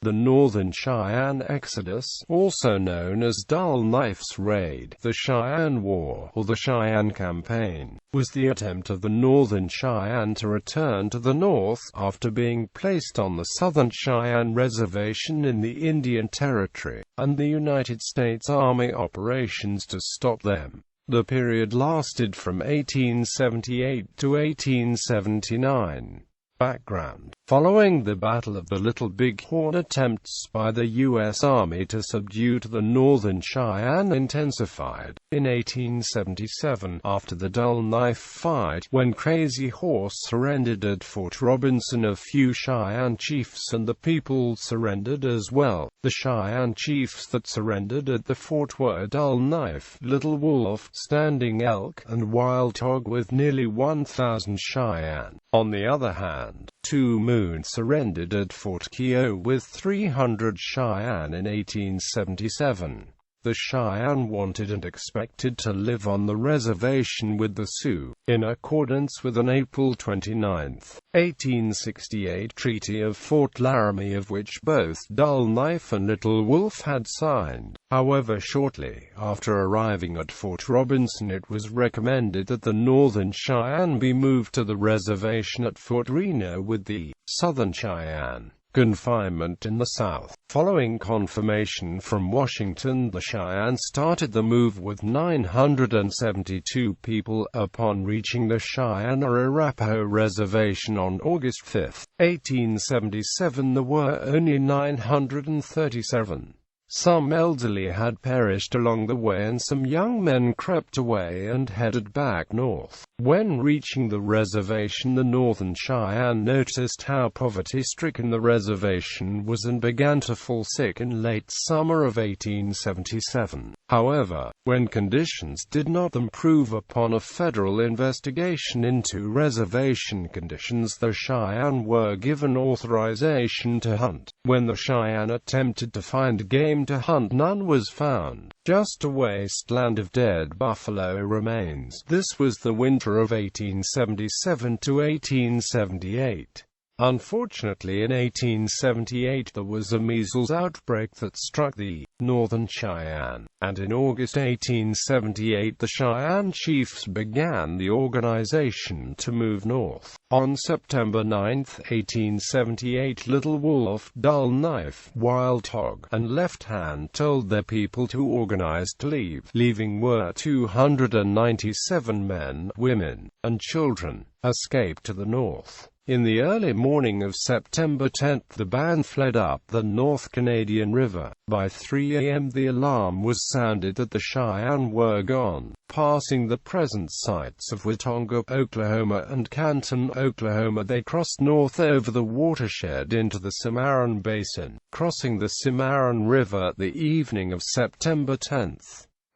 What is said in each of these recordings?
The Northern Cheyenne Exodus, also known as Dull Knife's Raid, the Cheyenne War, or the Cheyenne Campaign, was the attempt of the Northern Cheyenne to return to the north, after being placed on the Southern Cheyenne reservation in the Indian Territory, and the United States Army operations to stop them. The period lasted from 1878 to 1879. Background: following the Battle of the Little Big Horn, attempts by the U.S. Army to subdue the Northern Cheyenne intensified. In 1877, after the Dull Knife fight, when Crazy Horse surrendered at Fort Robinson, a few Cheyenne chiefs and the people surrendered as well. The Cheyenne chiefs that surrendered at the fort were Dull Knife, Little Wolf, Standing Elk, and Wild Hog, with nearly 1,000 Cheyenne. On the other hand, Two Moon surrendered at Fort Keogh with 300 Cheyenne in 1877. The Cheyenne wanted and expected to live on the reservation with the Sioux, in accordance with an April 29, 1868 Treaty of Fort Laramie, of which both Dull Knife and Little Wolf had signed. However, shortly after arriving at Fort Robinson, it was recommended that the Northern Cheyenne be moved to the reservation at Fort Reno, with the Southern Cheyenne confinement in the south. Following confirmation from Washington, the Cheyenne started the move with 972 people. Upon reaching the Cheyenne Arapaho Reservation on August 5, 1877, there were only 937. Some elderly had perished along the way, and some young men crept away and headed back north. When reaching the reservation, the Northern Cheyenne noticed how poverty-stricken the reservation was and began to fall sick in late summer of 1877. However, when conditions did not improve upon a federal investigation into reservation conditions, the Cheyenne were given authorization to hunt. When the Cheyenne attempted to find game to hunt, none was found, just a wasteland of dead buffalo remains. This was the winter of 1877 to 1878. Unfortunately, in 1878 there was a measles outbreak that struck the Northern Cheyenne, and in August 1878 the Cheyenne chiefs began the organization to move north. On September 9, 1878, Little Wolf, Dull Knife, Wild Hog, and Left Hand told their people to organize to leave. Leaving were 297 men, women, and children. Escaped to the north. In the early morning of September 10, the band fled up the North Canadian River. By 3 a.m. the alarm was sounded that the Cheyenne were gone. Passing the present sites of Watonga, Oklahoma and Canton, Oklahoma, they crossed north over the watershed into the Cimarron Basin, crossing the Cimarron River the evening of September 10.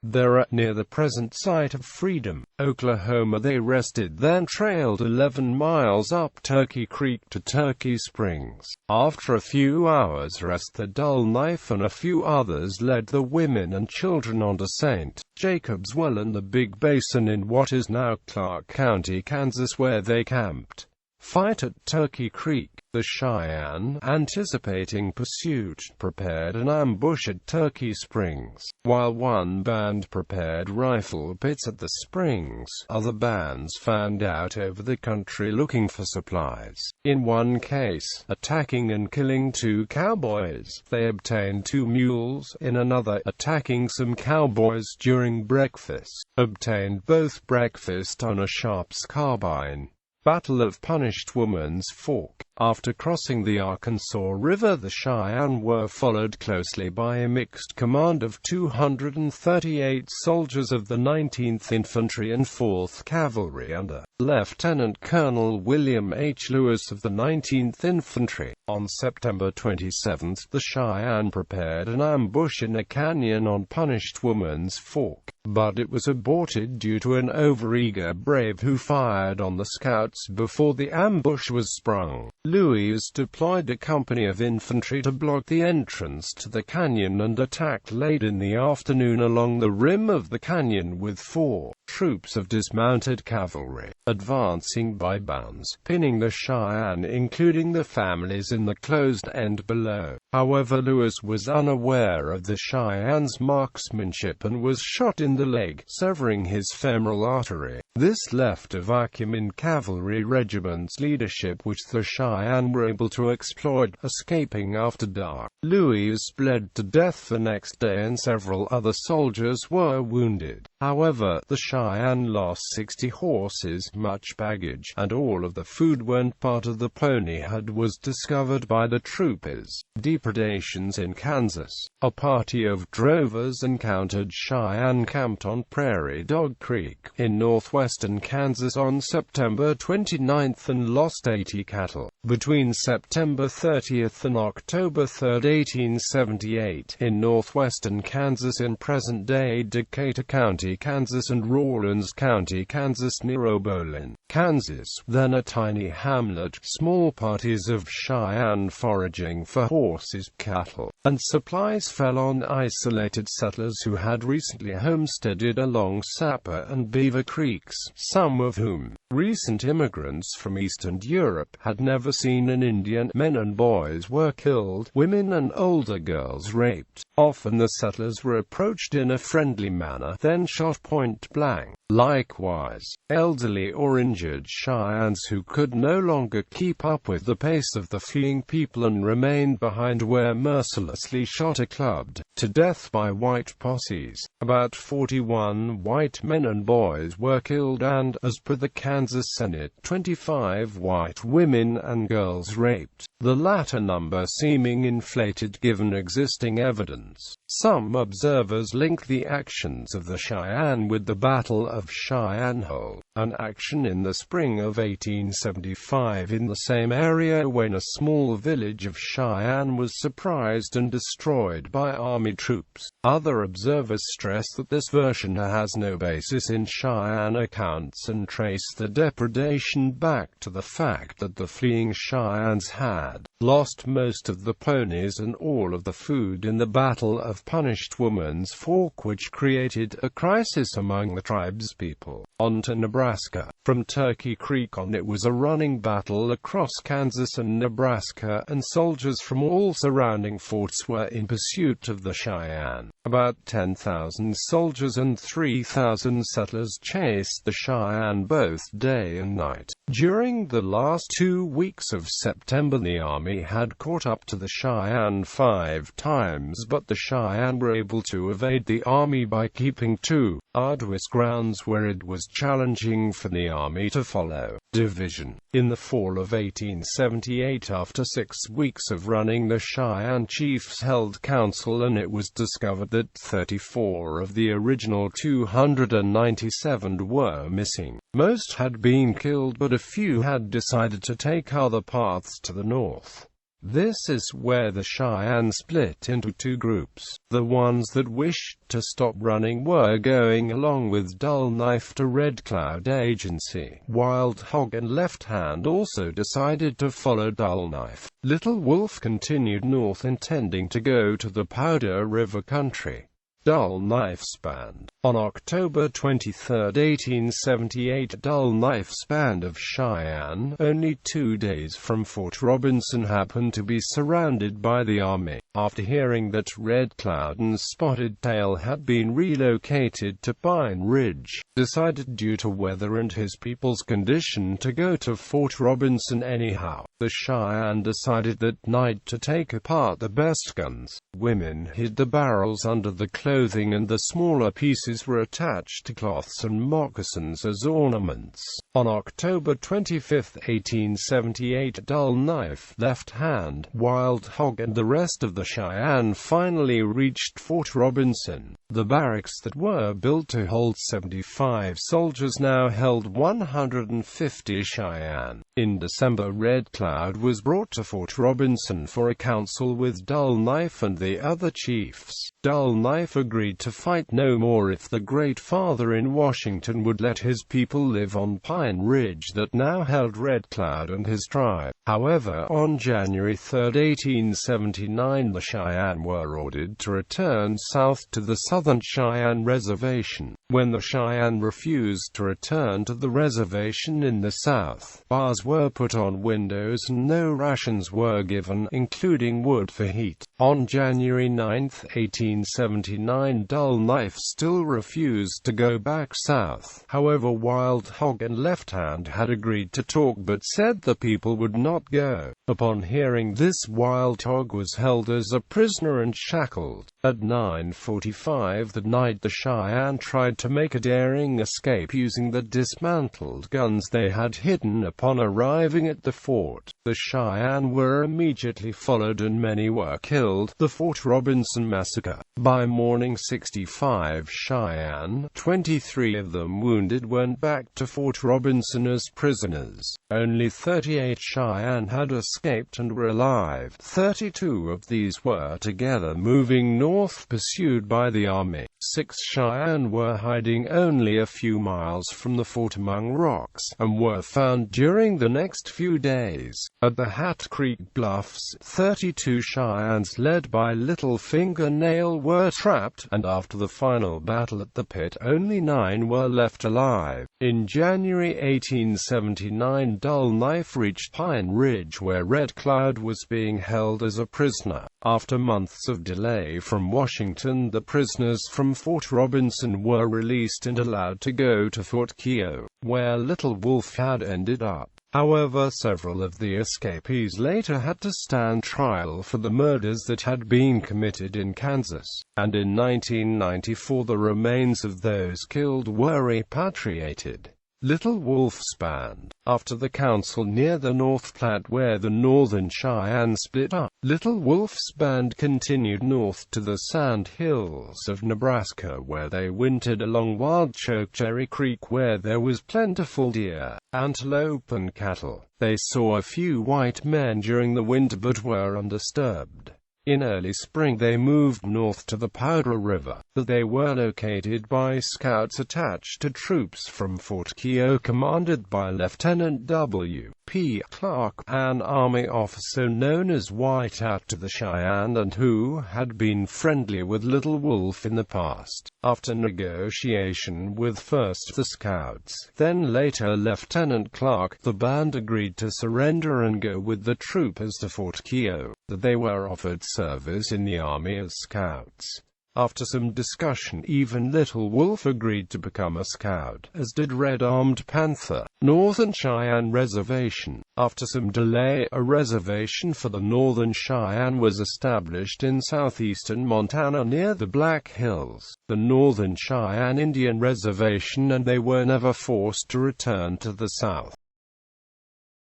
There, near the present site of Freedom, Oklahoma, they rested, then trailed 11 miles up Turkey Creek to Turkey Springs. After a few hours' rest, the Dull Knife and a few others led the women and children onto St. Jacob's Well in the Big Basin in what is now Clark County, Kansas, where they camped. Fight at Turkey Creek. The Cheyenne, anticipating pursuit, prepared an ambush at Turkey Springs. While one band prepared rifle pits at the springs, other bands fanned out over the country looking for supplies. In one case, attacking and killing 2 cowboys, they obtained 2 mules. In another, attacking some cowboys during breakfast, obtained both breakfast on a Sharps carbine. Battle of Punished Woman's Fork. After crossing the Arkansas River, the Cheyenne were followed closely by a mixed command of 238 soldiers of the 19th Infantry and 4th Cavalry under Lieutenant Colonel William H. Lewis of the 19th Infantry. On September 27, the Cheyenne prepared an ambush in a canyon on Punished Woman's Fork, but it was aborted due to an overeager brave who fired on the scouts before the ambush was sprung. Lewis deployed a company of infantry to block the entrance to the canyon and attacked late in the afternoon along the rim of the canyon with 4 troops of dismounted cavalry, advancing by bands, pinning the Cheyenne, including the families in the closed end below. However, Lewis was unaware of the Cheyenne's marksmanship and was shot in the leg, severing his femoral artery. This left a vacuum in cavalry regiment's leadership, which the Cheyenne were able to exploit, escaping after dark. Lewis bled to death the next day and several other soldiers were wounded. However, the Cheyenne lost 60 horses, much baggage, and all of the food when part of the pony herd was discovered by the troopers. Depredations in Kansas. A party of drovers encountered Cheyenne camped on Prairie Dog Creek in northwestern Kansas on September 29 and lost 80 cattle. Between September 30 and October 3, 1878, in northwestern Kansas in present-day Decatur County, Kansas and Rawlins County, Kansas near Obolin, Kansas, then a tiny hamlet, small parties of Cheyenne foraging for horses, cattle, and supplies fell on isolated settlers who had recently homesteaded along Sapper and Beaver Creeks, some of whom, recent immigrants from Eastern Europe, had never seen an Indian. Men and boys were killed, women and older girls raped. Often the settlers were approached in a friendly manner, then shot point blank. Likewise, elderly or injured Cheyennes who could no longer keep up with the pace of the fleeing people and remained behind were mercilessly shot or clubbed to death by white posses. About 41 white men and boys were killed and, as per the Kansas Senate, 25 white women and girls raped, the latter number seeming inflated given existing evidence. Some observers link the actions of the Cheyenne with the Battle of Cheyenne Hole, an action in the spring of 1875 in the same area when a small village of Cheyenne was surprised and destroyed by Army troops. Other observers stress that this version has no basis in Cheyenne accounts and trace the depredation back to the fact that the fleeing Cheyennes had lost most of the ponies and all of the food in the Battle of Punished Woman's Fork, which created a crisis among the tribespeople. On to Nebraska. From Turkey Creek on, it was a running battle across Kansas and Nebraska, and soldiers from all surrounding forts were in pursuit of the Cheyenne. About 10,000 soldiers and 3,000 settlers chased the Cheyenne both day and night. During the last 2 weeks of September, the Army had caught up to the Cheyenne 5 times, but the Cheyenne were able to evade the Army by keeping to arduous grounds where it was challenging for the Army to follow. Division. In the fall of 1878, after 6 weeks of running, the Cheyenne chiefs held council and it was discovered that 34 of the original 297 were missing. Most had been killed, but a few had decided to take other paths to the north. This is where the Cheyenne split into 2 groups. The ones that wished to stop running were going along with Dull Knife to Red Cloud Agency. Wild Hog and Left Hand also decided to follow Dull Knife. Little Wolf continued north, intending to go to the Powder River country. Dull Knife's band. On October 23, 1878, Dull Knife's band of Cheyenne, only 2 days from Fort Robinson, happened to be surrounded by the Army. After hearing that Red Cloud and Spotted Tail had been relocated to Pine Ridge, decided due to weather and his people's condition to go to Fort Robinson anyhow. The Cheyenne decided that night to take apart the best guns. Women hid the barrels under the clothing and the smaller pieces were attached to cloths and moccasins as ornaments. On October 25, 1878, Dull Knife, Left Hand, Wild Hog and the rest of the Cheyenne finally reached Fort Robinson. The barracks that were built to hold 75 soldiers now held 150 Cheyenne. In December, Red Cloud was brought to Fort Robinson for a council with Dull Knife and the other chiefs. Dull Knife agreed to fight no more if the Great Father in Washington would let his people live on Pine Ridge that now held Red Cloud and his tribe. However, on January 3, 1879, the Cheyenne were ordered to return south to the Southern Cheyenne reservation. When the Cheyenne refused to return to the reservation in the south, bars were put on windows and no rations were given, including wood for heat. On January 9, 1879, Dull Knife still refused to go back south. However, Wild Hog and Left Hand had agreed to talk but said the people would not go. Upon hearing this, Wild Hog was held as a prisoner and shackled. At 9:45 that night, the Cheyenne tried to make a daring escape using the dismantled guns they had hidden upon arriving at the fort. The Cheyenne were immediately followed and many were killed, the Fort Robinson Massacre. By morning, 65 Cheyenne, 23 of them wounded, went back to Fort Robinson as prisoners. Only 38 Cheyenne had escaped and were alive. 32 of these were together moving north, pursued by the army. 6 Cheyenne were hiding only a few miles from the fort among rocks, and were found during the next few days. At the Hat Creek Bluffs, 32 Cheyennes led by Little Fingernail were trapped, and after the final battle at the pit, only 9 were left alive. In January 1879, Dull Knife reached Pine Ridge, where Red Cloud was being held as a prisoner. After months of delay from Washington, the prisoners from Fort Robinson were released and allowed to go to Fort Keogh, where Little Wolf had ended up. However, several of the escapees later had to stand trial for the murders that had been committed in Kansas, and in 1994 the remains of those killed were repatriated. Little Wolf's Band. After the council near the North Platte where the Northern Cheyenne split up, Little Wolf's Band continued north to the Sand Hills of Nebraska, where they wintered along Wild Chokecherry Creek, where there was plentiful deer, antelope and cattle. They saw a few white men during the winter but were undisturbed. In early spring they moved north to the Powder River. They were located by scouts attached to troops from Fort Keogh commanded by Lieutenant W. P. Clark, an Army officer known as Whiteout to the Cheyenne and who had been friendly with Little Wolf in the past. After negotiation with first the scouts, then later Lieutenant Clark, the band agreed to surrender and go with the troopers to Fort Keogh. They were offered service in the Army as scouts. After some discussion, even Little Wolf agreed to become a scout, as did Red Armed Panther. Northern Cheyenne Reservation. After some delay, a reservation for the Northern Cheyenne was established in southeastern Montana near the Black Hills, the Northern Cheyenne Indian Reservation, and they were never forced to return to the south.